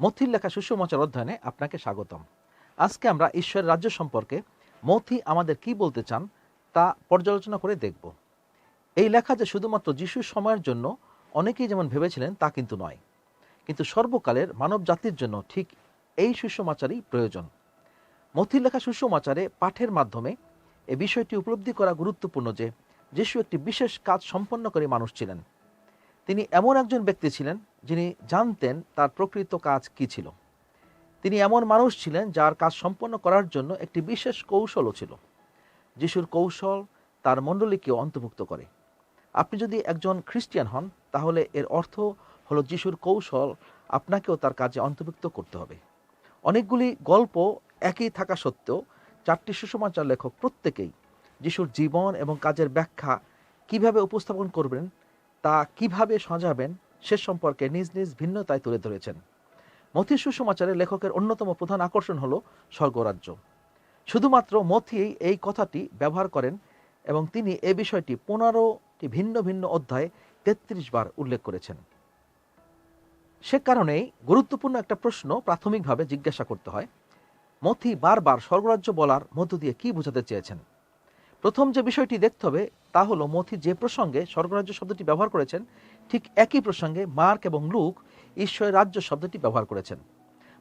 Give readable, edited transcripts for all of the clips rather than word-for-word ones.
মথির লেখা সুসমাচার অধ্যয়নে আপনাকে স্বাগতম। আজকে আমরা ঈশ্বরের রাজ্য সম্পর্কে মথি আমাদের কি বলতে চান তা পর্যালোচনা করে দেখব। এই লেখা যে শুধুমাত্র যিশুর সময়ের জন্য অনেকেই যেমন ভেবেছিলেন তা কিন্তু নয়, কিন্তু সর্বকালের মানব জাতির জন্য ঠিক এই সুসমাচারই প্রয়োজন। মথির লেখা সুসমাচারে পাঠের মাধ্যমে এই বিষয়টি উপলব্ধি করা গুরুত্বপূর্ণ যে যিশু একটি বিশেষ কাজ সম্পন্নকারী মানুষ ছিলেন। তিনি এমন একজন ব্যক্তি ছিলেন যিনি জানতেন তার প্রকৃত কাজ কি ছিল। তিনি এমন মানুষ ছিলেন যার কাজ সম্পন্ন করার জন্য একটি বিশেষ কৌশলও ছিল। যিশুর কৌশল তার মণ্ডলীকেও অন্তর্ভুক্ত করে। আপনি যদি একজন খ্রিস্টিয়ান হন, তাহলে এর অর্থ হলো যিশুর কৌশল আপনাকেও তার কাজে অন্তর্ভুক্ত করতে হবে। অনেকগুলি গল্প একই থাকা সত্ত্বেও চারটি সুসমাচার লেখক প্রত্যেকেই যিশুর জীবন এবং কাজের ব্যাখ্যা কিভাবে উপস্থাপন করবেন, তা কিভাবে সাজাবেন সে সম্পর্কে নিজ নিজ ভিন্নতায় তুলে ধরেছেন। মথির সুসমাচারের লেখকের অন্যতম প্রধান আকর্ষণ হল স্বর্গরাজ্য। শুধুমাত্র মথি এই কথাটি ব্যবহার করেন এবং তিনি এই বিষয়টি 15টি ভিন্ন ভিন্ন অধ্যায়ে 33 বার উল্লেখ করেছেন। সে কারণেই গুরুত্বপূর্ণ একটা প্রশ্ন প্রাথমিকভাবে জিজ্ঞাসা করতে হয়, মথি বারবার স্বর্গরাজ্য বলার মধ্য দিয়ে কি বোঝাতে চেয়েছেন। প্রথম যে বিষয়টি দেখতে হবে তা হলো মথি যে প্রসঙ্গে স্বর্গরাজ্য শব্দটি ব্যবহার করেছেন, ঠিক একই প্রসঙ্গে মার্ক এবং লুক ঈশ্বরের রাজ্য শব্দটি ব্যবহার করেছেন।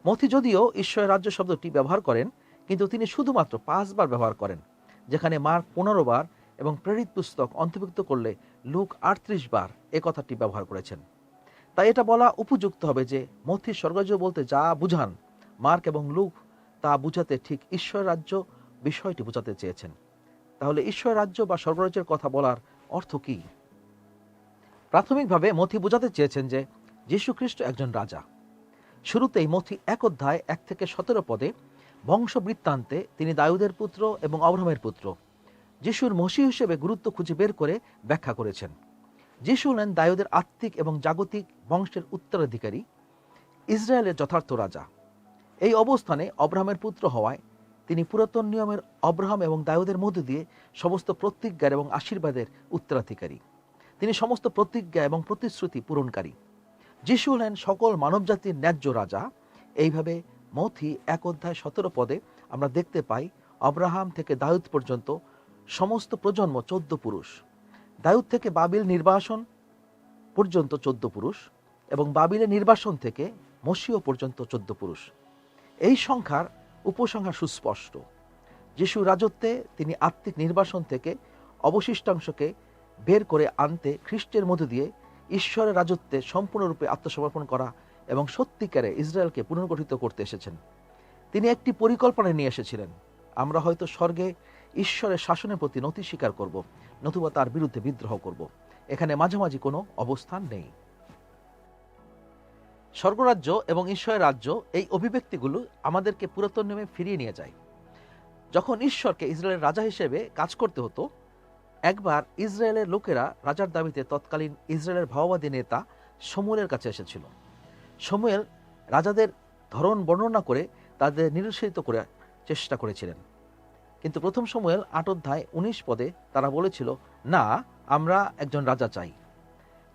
মথি যদিও ঈশ্বরের রাজ্য শব্দটি ব্যবহার করেন, কিন্তু তিনি শুধুমাত্র 5 বার ব্যবহার করেন, যেখানে মার্ক 15 বার এবং প্রেরিত পুস্তক অন্তর্ভুক্ত করলে লুক 38 বার এ কথাটি ব্যবহার করেছেন। তাই এটা বলা উপযুক্ত হবে যে মথি স্বর্গরাজ্য বলতে যা বুঝান, মার্ক এবং লুক তা বুঝাতে ঠিক ঈশ্বর রাজ্য বিষয়টি বোঝাতে চেয়েছেন। তাহলে ঈশ্বর রাজ্য বা স্বর্গরাজ্যের কথা বলার অর্থ কি? প্রাথমিকভাবে মথি বোঝাতে চেয়েছেন যে যীশু খ্রিস্ট একজন রাজা। শুরুতেই মথি 1 অধ্যায় 1 থেকে 17 পদে বংশ বৃত্তান্তে তিনি দাউদের পুত্র এবং অব্রাহামের পুত্র যিশুর মসিহ হিসেবে গুরুত্ব খুঁজে বের করে ব্যাখ্যা করেছেন। যিশু হলেন দাউদের আত্মিক এবং জাগতিক বংশের উত্তরাধিকারী, ইসরায়েলের যথার্থ রাজা। এই অবস্থানে অব্রাহামের পুত্র হওয়ায় তিনি পুরাতন নিয়মের অব্রাহাম এবং দাউদের মধ্য দিয়ে সমস্ত প্রতিজ্ঞার এবং আশীর্বাদের উত্তরাধিকারী। তিনি সমস্ত প্রতিজ্ঞা এবং প্রতিশ্রুতি পূরণকারী। যিশু হলেন সকল মানবজাতির ন্যায্য রাজা। এইভাবে মথি 1 অধ্যায় 17 পদে আমরা দেখতে পাই অব্রাহাম থেকে দাউদ পর্যন্ত সমস্ত প্রজন্ম 14 পুরুষ, দাউদ থেকে বাবিল নির্বাসন পর্যন্ত 14 পুরুষ এবং বাবিলের নির্বাসন থেকে মসিহ পর্যন্ত 14 পুরুষ। এই সংখ্যার উপসংহার সুস্পষ্ট। যিশু রাজত্বে তিনি আত্মিক নির্বাসন থেকে অবশিষ্টাংশকে বের করে আনতে খ্রিস্টের মধ্য দিয়ে ঈশ্বরের রাজত্বে সম্পূর্ণরূপে আত্মসমর্পণ করা এবং সত্যিকারে ইসরায়েলকে পুনর্গঠিত করতে এসেছেন। তিনি একটি পরিকল্পনা নিয়ে এসেছিলেন। আমরা হয়তো স্বর্গে ঈশ্বরের শাসনের প্রতি নতি স্বীকার করব, নতুবা তার বিরুদ্ধে বিদ্রোহ করব। এখানে মাঝামাঝি কোনো অবস্থান নেই। স্বর্গরাজ্য এবং ঈশ্বরের রাজ্য এই অভিব্যক্তিগুলো আমাদেরকে পুরাতন নিয়মে ফিরিয়ে নিয়ে যায়। যখন ঈশ্বরকে ইসরায়েলের রাজা হিসেবে কাজ করতে হতো, একবার ইসরায়েলের লোকেরা রাজার দাবিতে তৎকালীন ইসরায়েলের ভাওবাদী নেতা শমূয়েলের কাছে এসেছিল। শমূয়েল রাজাদের ধরন বর্ণনা করে তাদের নিরুৎসাহিত করে চেষ্টা করেছিলেন। কিন্তু প্রথম শমূয়েল 8 অধ্যায় 19 পদে তারা বলেছিল, না, আমরা একজন রাজা চাই,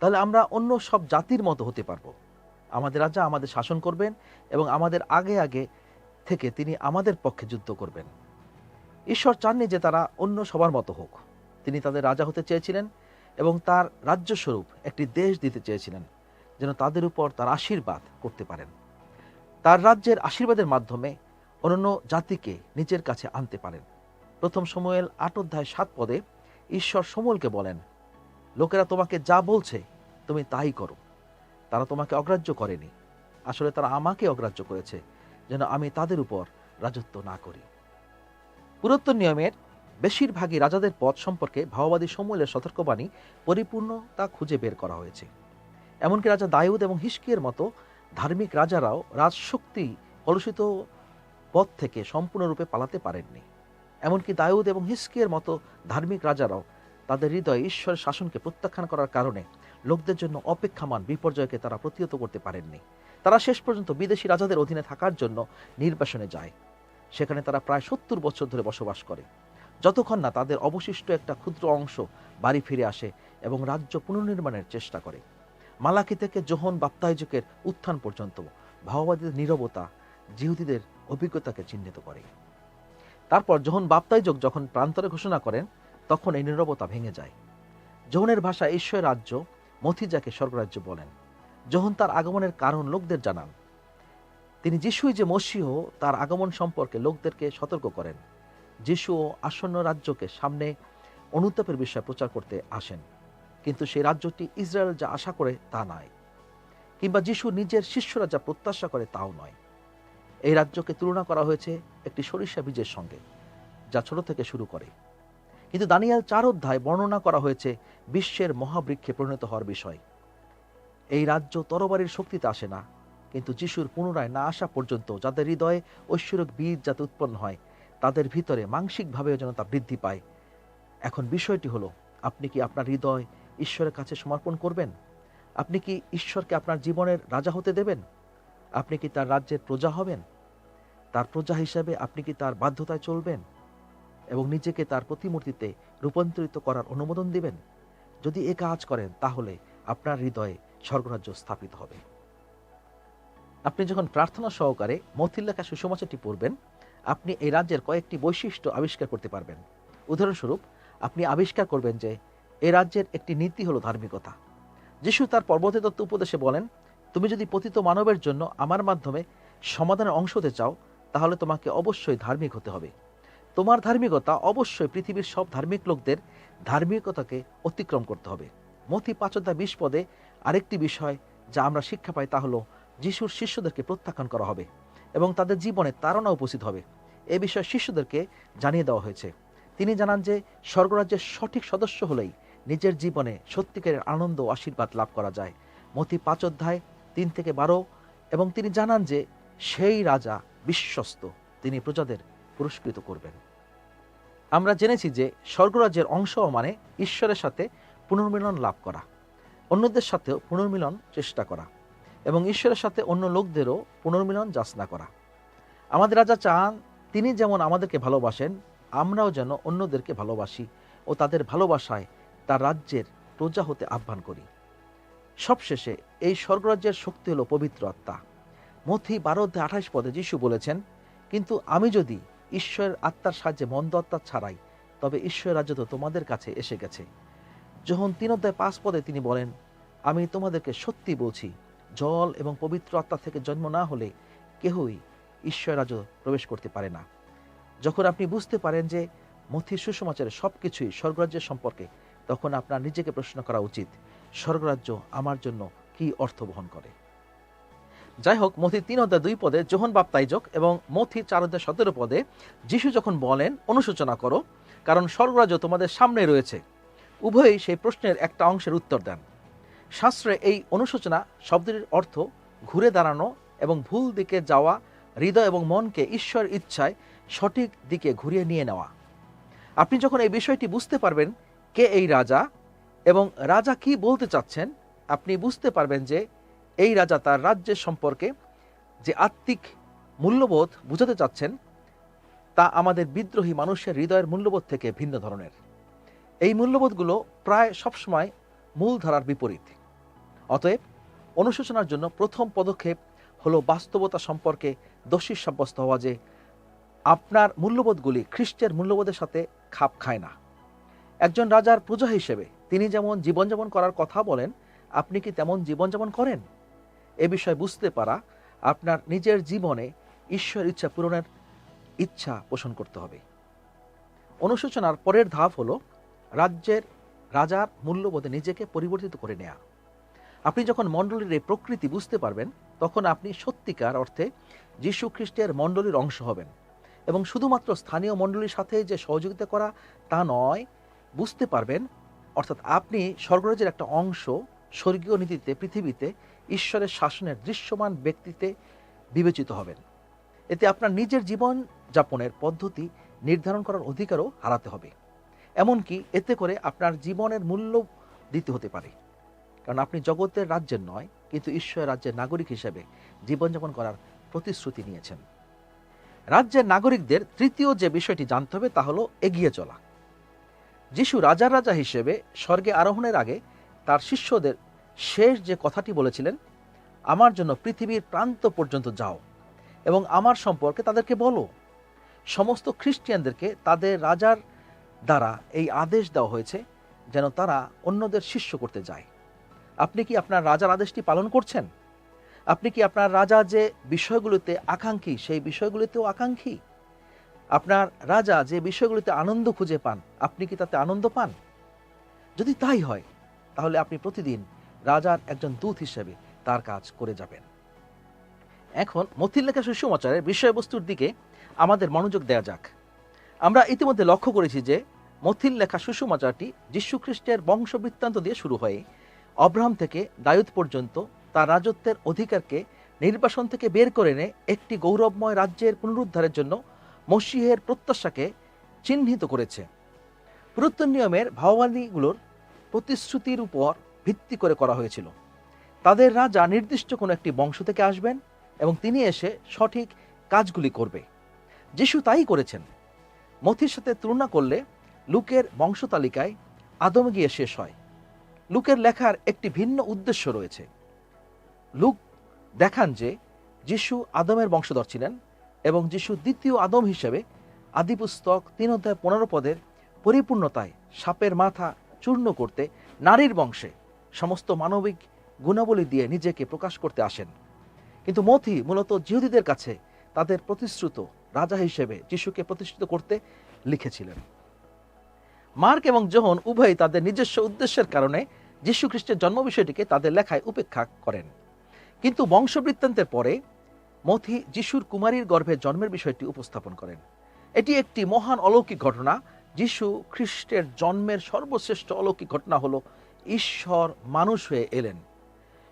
তাহলে আমরা অন্য সব জাতির মতো হতে পারবো। আমাদের রাজা আমাদের শাসন করবেন এবং আমাদের আগে আগে থেকে তিনি আমাদের পক্ষে যুদ্ধ করবেন। ঈশ্বর চাননি যে তারা অন্য সবার মতো হোক। তিনি তাদের রাজা হতে চেয়েছিলেন এবং তার রাজ্যস্বরূপ একটি দেশ দিতে চেয়েছিলেন, যেন তাদের উপর তার আশীর্বাদ করতে পারেন। তার রাজ্যের আশীর্বাদের মাধ্যমে অন্যান্য জাতিকে নিজের কাছে আনতে পারেন। প্রথম শমূয়েল 8 অধ্যায় 7 পদে ঈশ্বর শমূয়েলকে বলেন, লোকেরা তোমাকে যা বলছে তুমি তাই করো। তারা তোমাকে অগ্রাহ্য করেনি, আসলে তারা আমাকে অগ্রাহ্য করেছে, যেন আমি তাদের উপর রাজত্ব না করি। পুরাতন নিয়মের বেশিরভাগই রাজাদের পদ সম্পর্কে ভাওবাদী শমূয়েলের সতর্কবাণী পরিপূর্ণতা খুঁজে বের করা হয়েছে। এমনকি রাজা দাউদ এবং হিজকিয়ার মতো ধার্মিক রাজারাও রাজশক্তি কলুষিত পদ থেকে সম্পূর্ণরূপে পালাতে পারেননি। এমনকি দাউদ এবং হিজকিয়ার মতো ধার্মিক রাজারাও তাদের হৃদয়ে ঈশ্বরের শাসনকে প্রত্যাখ্যান করার কারণে লোকদের জন্য অপেক্ষামান বিপর্যয়কে তারা প্রতিহত করতে পারেননি। তারা শেষ পর্যন্ত বিদেশি রাজাদের অধীনে থাকার জন্য নির্বাসনে যায়। সেখানে তারা প্রায় 70 বছর ধরে বসবাস করে, যতক্ষণ না তাদের অবশিষ্ট একটা ক্ষুদ্র অংশ বাড়ি ফিরে আসে এবং রাজ্য পুনর্নির্মাণের চেষ্টা করে। মালাকি থেকে যোহন বাপ্তায়জকের উত্থান পর্যন্ত ভাওবাদীদের নীরবতা যিহুদীদের অভিজ্ঞতাকে চিহ্নিত করে। তারপর যোহন বাপ্তাইজক যখন প্রান্তরে ঘোষণা করেন, তখন এই নীরবতা ভেঙে যায়। যোহনের ভাষা ঈশ্বরের রাজ্য, মথিজাকে স্বর্গরাজ্য বলেন। যোহন তার আগমনের কারণ লোকদের জানান। তিনি যিশুই যে মসীহ তার আগমন সম্পর্কে লোকদেরকে সতর্ক করেন। যিশুও আসন্ন রাজ্যকে সামনে অনুতাপের বিষয়ে প্রচার করতে আসেন, কিন্তু সেই রাজ্যটি ইসরায়েল যা আশা করে তা নয়, কিংবা যিশু নিজের শিষ্যরা যা প্রত্যাশা করে তাও নয়। এই রাজ্যকে তুলনা করা হয়েছে একটি সরিষা বীজের সঙ্গে, যা ছোট থেকে শুরু করে। কিন্তু দানিয়েল 4 অধ্যায় বর্ণনা করা হয়েছে বিশ্বের মহাবৃক্ষে পরিণত হওয়ার বিষয়। এই রাজ্য তরবারির শক্তিতে আসে না, কিন্তু যিশুর পুনরায় না আসা পর্যন্ত যাদের হৃদয়ে ঐশ্বরিক বীজ যাতে উৎপন্ন হয়, তাদের ভিতরে মানসিকভাবেও যেন তা বৃদ্ধি পায়। এখন বিষয়টি হলো, আপনি কি আপনার হৃদয় ঈশ্বরের কাছে সমর্পণ করবেন? আপনি কি ঈশ্বরকে আপনার জীবনের রাজা হতে দেবেন? আপনি কি তার রাজ্যের প্রজা হবেন? তার প্রজা হিসেবে আপনি কি তার বাধ্যতায় চলবেন এবং নিজেকে তার প্রতিমূর্তিতে রূপান্তরিত করার অনুমোদন দিবেন? যদি এ কাজ করেন, তাহলে আপনার হৃদয়ে স্বর্গরাজ্য স্থাপিত হবে। আপনি যখন প্রার্থনা সহকারে মথির লেখা সুসমাচারটি পড়বেন, আপনি এই রাজ্যের কয়েকটি বৈশিষ্ট্য আবিষ্কার করতে পারবেন। উদাহরণস্বরূপ, আপনি আবিষ্কার করবেন যে এই রাজ্যের একটি নীতি হলো ধার্মিকতা। যিশু তার পর্বতে তত্ত্ব উপদেশে বলেন, তুমি যদি পতিত মানবের জন্য আমার মাধ্যমে সমাধানের অংশ হতে চাও, তাহলে তোমাকে অবশ্যই ধার্মিক হতে হবে। তোমার ধার্মিকতা অবশ্যই পৃথিবীর সব ধার্মিক লোকদের ধার্মিকতাকে অতিক্রম করতে হবে। মথি 5:20 পদে আরেকটি বিষয় যা আমরা শিক্ষা পাই তা হলো, যিশুর শিষ্যদেরকে প্রত্যাখ্যান করা হবে এবং তাদের জীবনে তাড়না উপস্থিত হবে। এ বিষয়ে শিষ্যদেরকে জানিয়ে দেওয়া হয়েছে। তিনি জানান যে স্বর্গরাজ্যের সঠিক সদস্য হলেই নিজের জীবনে সত্যিকারের আনন্দ ও আশীর্বাদ লাভ করা যায়। মথি 5 অধ্যায় 3-12। এবং তিনি জানান যে সেই রাজা বিশ্বস্ত, তিনি প্রজাদের পুরস্কৃত করবেন। আমরা জেনেছি যে স্বর্গরাজ্যের অংশ মানে ঈশ্বরের সাথে পুনর্মিলন লাভ করা, অন্যদের সাথেও পুনর্মিলন চেষ্টা করা এবং ঈশ্বরের সাথে অন্য লোকদেরও পুনর্মিলন যাচনা করা। আমাদের রাজা চান তিনি যেমন আমাদেরকে ভালোবাসেন, আমরাও যেন অন্যদেরকে ভালোবাসি ও তাদের ভালোবাসায় তার রাজ্যের প্রজা হতে আহ্বান করি। সবশেষে এই স্বর্গরাজ্যের শক্তি হলো পবিত্র আত্মা। মথি 12:28 পদে যিশু বলেছেন, কিন্তু আমি যদি ঈশ্বরের আত্মার সাহায্যে মন্দ আত্মা ছাড়াই, তবে ঈশ্বরের রাজ্য তো তোমাদের কাছে এসে গেছে। যোহন 3:5 পদে তিনি বলেন, আমি তোমাদেরকে সত্যি বলছি, জল এবং পবিত্র আত্মা থেকে জন্ম না হলে কেহই ঈশ্বরের রাজ্য প্রবেশ করতে পারে না। যখন আপনি বুঝতে পারেন যে মথির সুসমাচারের সবকিছুই স্বর্গরাজ্যের সম্পর্কে, তখন আপনার নিজেকে প্রশ্ন করা উচিত, স্বর্গরাজ্য আমার জন্য কি অর্থ বহন করে? যাই হোক, মথি 3:2 পদে যোহন বাপ্তাইজক এবং মথি 4:17 পদে যিশু যখন বলেন, অনুশোচনা করো, কারণ স্বর্গরাজ্য তোমাদের সামনে রয়েছে, উভয়ই সেই প্রশ্নের একটা অংশের উত্তর দেন। শাস্ত্রে এই অনুশোচনা শব্দটির অর্থ ঘুরে দাঁড়ানো এবং ভুল দিকে যাওয়া হৃদয় এবং মনকে ঈশ্বর ইচ্ছায় সঠিক দিকে ঘুরিয়ে নিয়ে নেওয়া। আপনি যখন এই বিষয়টি বুঝতে পারবেন, কে এই রাজা এবং রাজা কি বলতে চাচ্ছেন, আপনি বুঝতে পারবেন যে এই রাজা তার রাজ্যের সম্পর্কে যে আত্মিক মূল্যবোধ বুঝাতে চাচ্ছেন, তা আমাদের বিদ্রোহী মানুষের হৃদয়ের মূল্যবোধ থেকে ভিন্ন ধরনের। এই মূল্যবোধগুলো প্রায় সবসময় মূলধারার বিপরীত। অতএব অনুশোচনার জন্য প্রথম পদক্ষেপ হলো বাস্তবতা সম্পর্কে দোষী সাব্যস্ত হওয়া যে আপনার মূল্যবোধগুলি খ্রিস্টের মূল্যবোধের সাথে খাপ খায় না। একজন রাজার প্রজা হিসেবে তিনি যেমন জীবনযাপন করার কথা বলেন, আপনি কি তেমন জীবনযাপন করেন? এ বিষয়ে বুঝতে পারা আপনার নিজের জীবনে ঈশ্বর ইচ্ছা পূরণের ইচ্ছা পোষণ করতে হবে। অনুশোচনার পরের ধাপ হলো রাজার মূল্যবোধে নিজেকে পরিবর্তিত করে নেওয়া। আপনি যখন মণ্ডলীর এই প্রকৃতি বুঝতে পারবেন, তখন আপনি সত্যিকার অর্থে যীশু খ্রিস্টের মণ্ডলীর অংশ হবেন এবং শুধুমাত্র স্থানীয় মণ্ডলীর সাথে যে সহযোগিতা করা তা নয়, বুঝতে পারবেন, অর্থাৎ আপনি স্বর্গরাজ্যের একটা অংশ, স্বর্গীয় নীতিতে পৃথিবীতে ঈশ্বরের শাসনের দৃশ্যমান ব্যক্তিতে বিবেচিত হবেন। এতে আপনার নিজের জীবন যাপনের পদ্ধতি নির্ধারণ করার অধিকারও হারাতে হবে। এমনকি এতে করে আপনার জীবনের মূল্য দিতে হতে পারে, কারণ আপনি জগতের রাজ্যের নয়, কিন্তু ঈশ্বরের রাজ্যের নাগরিক হিসেবে জীবনযাপন করার প্রতিশ্রুতি নিয়েছেন। রাজ্যের নাগরিকদের তৃতীয় যে বিষয়টি জানতে হবে তা হলো এগিয়ে চলা। যিশু রাজার রাজা হিসেবে স্বর্গে আরোহণের আগে তার শিষ্যদের শেষ যে কথাটি বলেছিলেন, আমার জন্য পৃথিবীর প্রান্ত পর্যন্ত যাও এবং আমার সম্পর্কে তাদেরকে বলো। সমস্ত খ্রিস্টিয়ানদেরকে তাদের রাজার দ্বারা এই আদেশ দেওয়া হয়েছে যেন তারা অন্যদের শিষ্য করতে যায়। আপনি কি আপনার রাজার আদেশটি পালন করছেন? আপনি কি আপনার রাজা যে বিষয়গুলোতে আকাঙ্ক্ষী সেই বিষয়গুলিতেও আকাঙ্ক্ষী? আপনার রাজা যে বিষয়গুলিতে আনন্দ খুঁজে পান আপনি কি তাতে আনন্দ পান? যদি তাই হয় তাহলে আপনি প্রতিদিন রাজার একজন দূত হিসেবে তার কাজ করে যাবেন। এখন মথির লেখা সুসমাচারের বিষয়বস্তুর দিকে আমাদের মনোযোগ দেওয়া যাক। আমরা ইতিমধ্যে লক্ষ্য করেছি যে মথির লেখা সুসমাচারটি যীশু খ্রিস্টের বংশবৃত্তান্ত দিয়ে শুরু হয়ে অব্রাহাম থেকে দাউদ পর্যন্ত তার রাজত্বের অধিকারকে নির্বাসন থেকে বের করে এনে একটি গৌরবময় রাজ্যের পুনরুদ্ধারের জন্য মসিহের প্রত্যাশাকে চিহ্নিত করেছে। পুরাতন নিয়মের ভাববাণীগুলোর প্রতিশ্রুতির উপর ভিত্তি করে করা হয়েছিল। তাদের রাজা নির্দিষ্ট কোনো একটি বংশ থেকে আসবেন এবং তিনি এসে সঠিক কাজগুলি করবে। যিশু তাই করেছেন। মথির সাথে তুলনা করলে লুকের বংশ তালিকায় আদম গিয়ে শেষ হয়। লুকের লেখার একটি ভিন্ন উদ্দেশ্য রয়েছে। লুক দেখান যে যিশু আদমের বংশধর ছিলেন এবং যিশু দ্বিতীয় আদম হিসেবে আদিপুস্তক 3:15 পদের পরিপূর্ণতায় সাপের মাথা চূর্ণ করতে নারীর বংশে সমস্ত মানবিক গুণাবলী দিয়ে নিজেকে প্রকাশ করতে আসেন। কিন্তু মথি মূলত জিহুদীদের কাছে তাদের প্রতিশ্রুত রাজা হিসেবে যিশুকে প্রতিষ্ঠিত করতে লিখেছিলেন। মার্ক এবং যোহন উভয়ই তাদের নিজস্ব উদ্দেশ্যের কারণে যীশু খ্রিস্টের জন্ম বিষয়টিকে তাদের লেখায় উপেক্ষা করেন। কিন্তু বংশবৃত্তান্তের পরে মথি যিশুর কুমারীর গর্ভে জন্মের বিষয়টি উপস্থাপন করেন। এটি একটি মহান অলৌকিক ঘটনা। যীশু খ্রিস্টের জন্মের সর্বশ্রেষ্ঠ অলৌকিক ঘটনা হলো ঈশ্বর মানুষ হয়ে এলেন,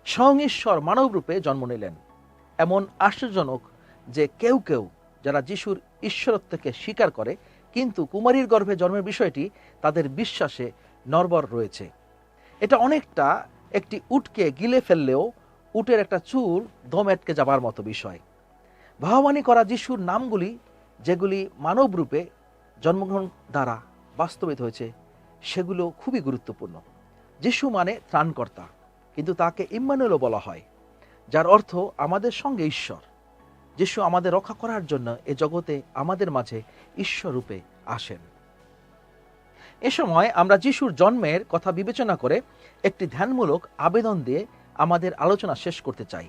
স্বয়ং ঈশ্বর মানব রূপে জন্ম নিলেন। এমন আশ্চর্যজনক যে কেউ কেউ যারা যিশুর ঈশ্বরত্বকে স্বীকার করে কিন্তু কুমারীর গর্ভে জন্মের বিষয়টি তাদের বিশ্বাসে নড়বড় রয়েছে। এটা অনেকটা একটি উটকে গিলে ফেললেও উটের একটা চুল দম আটকে যাবার মতো বিষয়। ভাববাণী করা যিশুর নামগুলি যেগুলি মানব রূপে জন্মগ্রহণ দ্বারা বাস্তবিত হয়েছে সেগুলো খুবই গুরুত্বপূর্ণ। যিশু মানে ত্রাণকর্তা, কিন্তু তাকে ইম্মানুয়েলও বলা হয়, যার অর্থ আমাদের সঙ্গে ঈশ্বর। যিশু আমাদের রক্ষা করার জন্য এ জগতে আমাদের মাঝে ঈশ্বর রূপে আসেন। এ সময় আমরা যিশুর জন্মের কথা বিবেচনা করে একটি ধ্যানমূলক আবেদন দিয়ে আমাদের আলোচনা শেষ করতে চাই।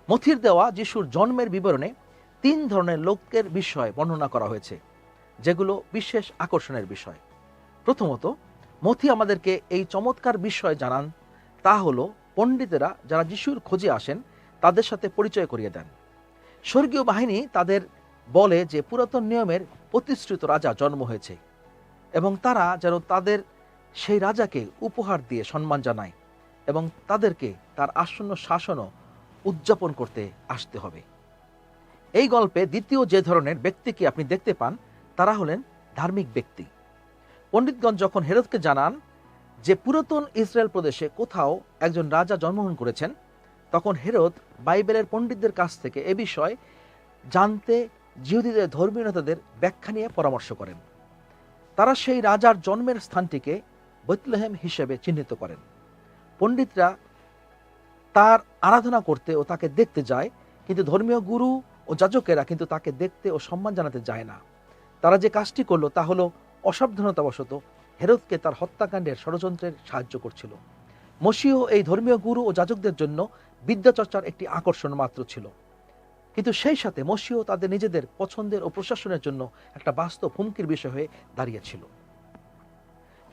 মথির দেওয়া যিশুর জন্মের বিবরণে 3 ধরনের লোকের বিষয় বর্ণনা করা হয়েছে, যেগুলো বিশেষ আকর্ষণের বিষয়। প্রথমত, মথি আমাদেরকে এই চমৎকার বিষয় জানান, তা হলো পণ্ডিতেরা যারা যিশুর খোঁজে আসেন তাদের সাথে পরিচয় করিয়ে দেন। স্বর্গীয় বাহিনী তাদের বলে যে পুরাতন নিয়মের প্রতিশ্রুত রাজা জন্ম হয়েছে এবং তারা যেন তাদের সেই রাজাকে উপহার দিয়ে সম্মান জানায় এবং তাদেরকে তার আসন্ন শাসনও উদযাপন করতে আসতে হবে। এই গল্পে দ্বিতীয় যে ধরনের ব্যক্তিকে আপনি দেখতে পান তারা হলেন ধার্মিক ব্যক্তি। পণ্ডিতগণ যখন হেরোদকে জানান যে পুরাতন ইসরায়েল প্রদেশে কোথাও একজন রাজা জন্মগ্রহণ করেছেন, তখন হেরোদ বাইবেলের পণ্ডিতদের কাছ থেকে এ বিষয় জানতে জিহুদীদের ধর্মীয় নেতাদের ব্যাখ্যা নিয়ে পরামর্শ করেন। তারা সেই রাজার জন্মের স্থানটিকে বেথলেহেম হিসেবে চিহ্নিত করেন। পণ্ডিতরা তার আরাধনা করতে ও তাকে দেখতে যায়, কিন্তু ধর্মীয় গুরু ও যাজকেরা কিন্তু তাকে দেখতে ও সম্মান জানাতে যায় না। তারা যে কাজটি করলো তা হলো অসাবধানতাবশত হেরোদকে তার হত্যাকাণ্ডের ষড়যন্ত্রের সাহায্য করছিল। মসীহ এই ধর্মীয় গুরু ও যাজকদের জন্য বিদ্যাচর্চার একটি আকর্ষণ মাত্র ছিল, কিন্তু সেই সাথে মসীহ তাদের নিজেদের পছন্দের ও প্রশাসনের জন্য একটা বাস্তব হুমকির বিষয় হয়ে দাঁড়িয়েছিল।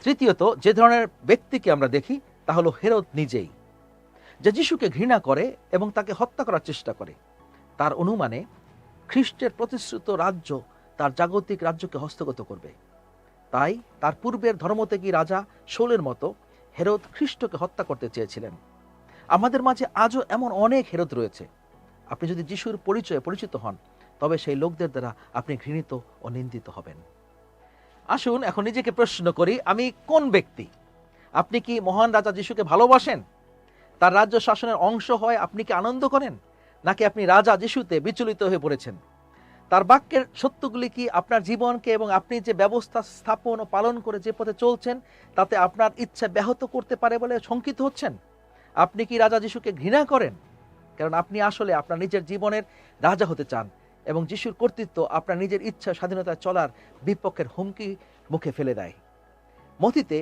তৃতীয়ত, যে ধরনের ব্যক্তিকে আমরা দেখি তা হলো হেরোদ নিজেই, যে যিশুকে ঘৃণা করে এবং তাকে হত্যা করার চেষ্টা করে। তার অনুমানে খ্রিস্টের প্রতিশ্রুত রাজ্য তার জাগতিক রাজ্যকে হস্তগত করবে। তাই তার পূর্বের ধর্মত্যাগী রাজা শৌলের মতো হেরোদ খ্রিস্টকে হত্যা করতে চেয়েছিলেন। আমাদের মাঝে আজও এমন অনেক হেরোদ রয়েছে। আপনি যদি যিশুর পরিচয়ে পরিচিত হন তবে সেই লোকদের দ্বারা আপনি ঘৃণিত ও নিন্দিত হবেন। আসুন এখন নিজেকে প্রশ্ন করি, আমি কোন ব্যক্তি? আপনি কি মহান রাজা যিশুকে ভালোবাসেন? তার রাজ্য শাসনের অংশ হয় আপনি কি আনন্দ করেন, নাকি আপনি রাজা যিশুতে বিচলিত হয়ে পড়েছেন? তার বাক্যের সত্যগুলি কি আপনার জীবনকে এবং আপনি যে ব্যবস্থা স্থাপন ও পালন করে যে পথে চলছেন তাতে আপনার ইচ্ছা ব্যাহত করতে পারে বলে শঙ্কিত হচ্ছেন? আপনি কি রাজা যিশুকে ঘৃণা করেন? কারণ আপনি আসলে আপনার নিজের জীবনের রাজা হতে চান এবং যিশুর কর্তৃত্ব আপনার নিজের ইচ্ছা স্বাধীনতায় চলার বিপক্ষের হুমকি মুখে ফেলে দেয়। মথিতে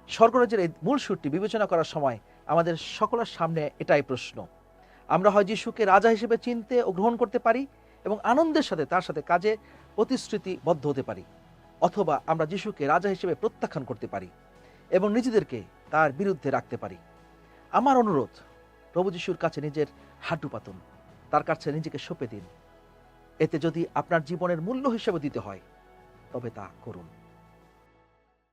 স্বর্গরাজ্যের এই মূল সুরটি বিবেচনা করার সময় আমাদের সকলের সামনে এটাই প্রশ্ন, আমরা হয় যিশুকে রাজা হিসেবে চিনতে ও গ্রহণ করতে পারি এবং আনন্দের সাথে তার সাথে কাজে প্রতিশ্রুতিবদ্ধ হতে পারি, অথবা আমরা যিশুকে রাজা হিসেবে প্রত্যাখ্যান করতে পারি এবং নিজেদেরকে তার বিরুদ্ধে রাখতে পারি। আমার অনুরোধ, প্রভু যিশুর কাছে নিজের হাঁটু পাতুন, তার কাছে নিজেকে সঁপে দিন। এতে যদি আপনার জীবনের মূল্য হিসেবে দিতে হয় তবে তা করুন।